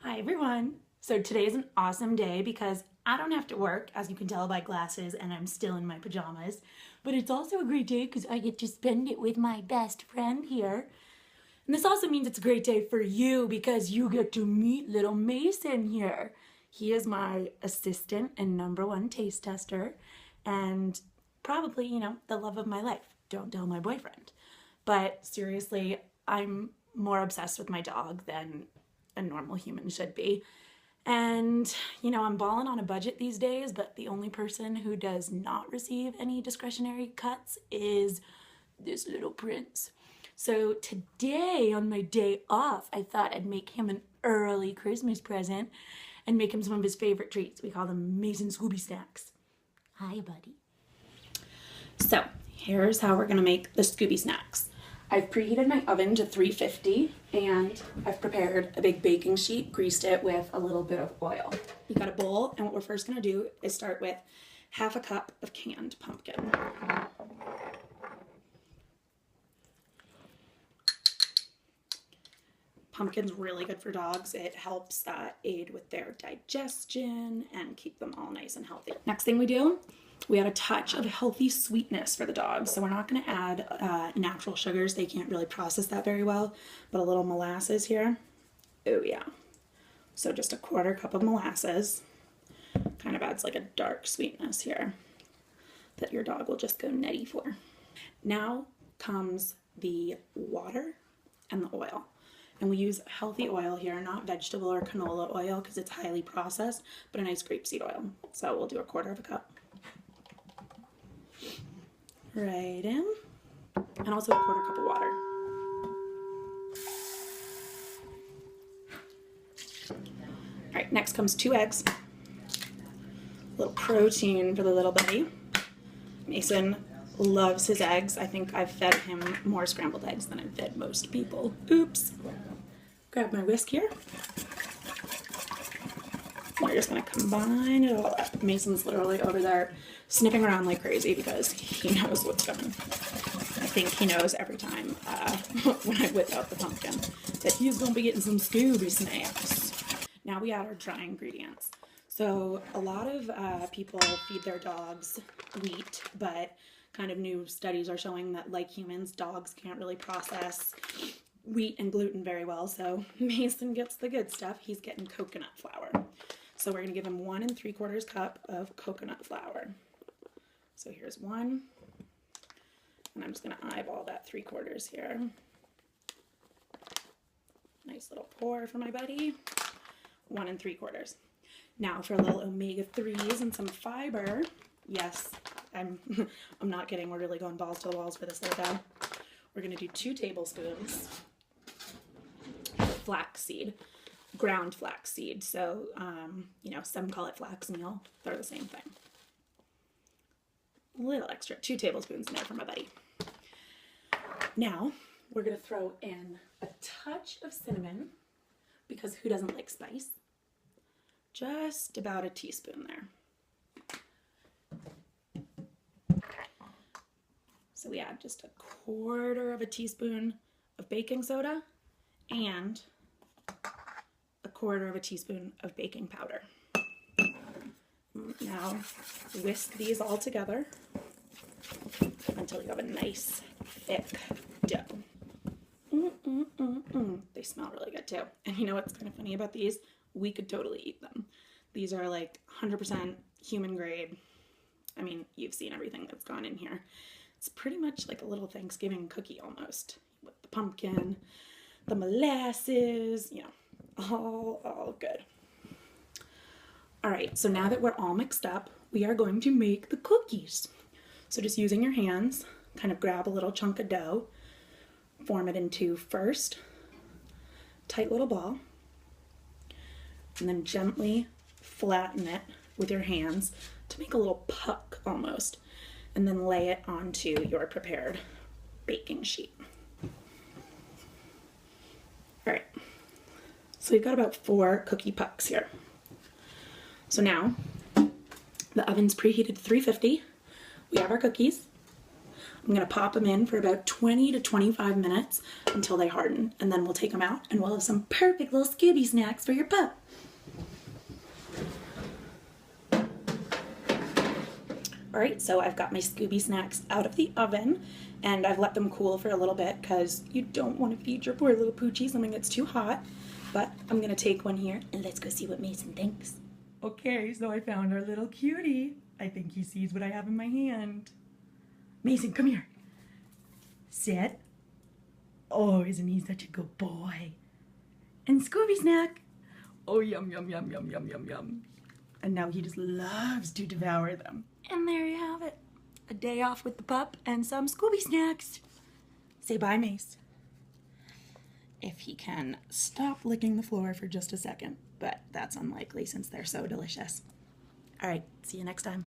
Hi everyone! So today is an awesome day because I don't have to work, as you can tell by glasses, and I'm still in my pajamas. But it's also a great day because I get to spend it with my best friend here. And this also means it's a great day for you because you get to meet little Mason here. He is my assistant and #1 taste tester and probably, the love of my life. Don't tell my boyfriend. But seriously, I'm more obsessed with my dog than a normal human should be. And, I'm balling on a budget these days, but the only person who does not receive any discretionary cuts is this little prince. So today, on my day off, I thought I'd make him an early Christmas present and make him some of his favorite treats. We call them Mason Scooby Snacks. Hi, buddy. So here's how we're gonna make the Scooby Snacks. I've preheated my oven to 350 and I've prepared a big baking sheet, greased it with a little bit of oil. You got a bowl, and what we're first gonna do is start with half a cup of canned pumpkin. Pumpkin's really good for dogs. It helps aid with their digestion and keep them all nice and healthy. Next thing we add a touch of healthy sweetness for the dogs. So we're not going to add natural sugars. They can't really process that very well, but a little molasses here. Oh yeah. So just a 1/4 cup of molasses. Kind of adds like a dark sweetness here that your dog will just go nutty for. Now comes the water and the oil. And we use healthy oil here, not vegetable or canola oil because it's highly processed, but a nice grapeseed oil. So we'll do a 1/4 cup. Right in. And also a 1/4 cup of water. All right, next comes 2 eggs. A little protein for the little buddy. Mason loves his eggs. I think I've fed him more scrambled eggs than I've fed most people. Oops. Grab my whisk here. We're just gonna combine it all up. Mason's literally over there sniffing around like crazy because he knows what's coming. I think he knows every time when I whip out the pumpkin that he's gonna be getting some Scooby snacks. Now we add our dry ingredients. So a lot of people feed their dogs wheat, but kind of new studies are showing that, like humans, dogs can't really process wheat and gluten very well. So Mason gets the good stuff. He's getting coconut flour. So we're gonna give him 1 3/4 cup of coconut flour. So here's 1, and I'm just gonna eyeball that 3/4 here. Nice little pour for my buddy. 1 3/4. Now for a little omega-3s and some fiber. Yes, I'm not kidding. We're really going balls to the walls for this little guy. We're gonna do 2 tablespoons of flaxseed, ground flaxseed. So, some call it flax meal. They're the same thing. A little extra, 2 tablespoons in there for my buddy. Now we're gonna throw in a touch of cinnamon because who doesn't like spice? Just about a teaspoon there. So we add just a 1/4 teaspoon of baking soda and a 1/4 teaspoon of baking powder. Now whisk these all together until you have a nice thick dough. They smell really good too. And you know what's kind of funny about these? We could totally eat them. These are like 100% human grade. I mean, you've seen everything that's gone in here. It's pretty much like a little Thanksgiving cookie almost, with the pumpkin, the molasses, all good. All right, so now that we're all mixed up, we are going to make the cookies. So just using your hands, kind of grab a little chunk of dough, form it into first tight little ball, and then gently flatten it with your hands to make a little puck almost, and then lay it onto your prepared baking sheet. All right, so we've got about 4 cookie pucks here. So now the oven's preheated to 350. We have our cookies. I'm I'm gonna pop them in for about 20 to 25 minutes until they harden, and then we'll take them out and we'll have some perfect little Scooby snacks for your pup. All right, so I've got my Scooby snacks out of the oven and I've let them cool for a little bit because you don't want to feed your poor little poochie something that's too hot. But I'm gonna take one here and let's go see what Mason thinks. Okay, so I found our little cutie. I think he sees what I have in my hand. Mason, come here. Sit. Oh, isn't he such a good boy? And Scooby snack. Oh, yum, yum, yum, yum, yum, yum, yum. And now he just loves to devour them. And there you have it. A day off with the pup and some Scooby snacks. Say bye, Mace. If he can stop licking the floor for just a second, but that's unlikely since they're so delicious. All right, see you next time.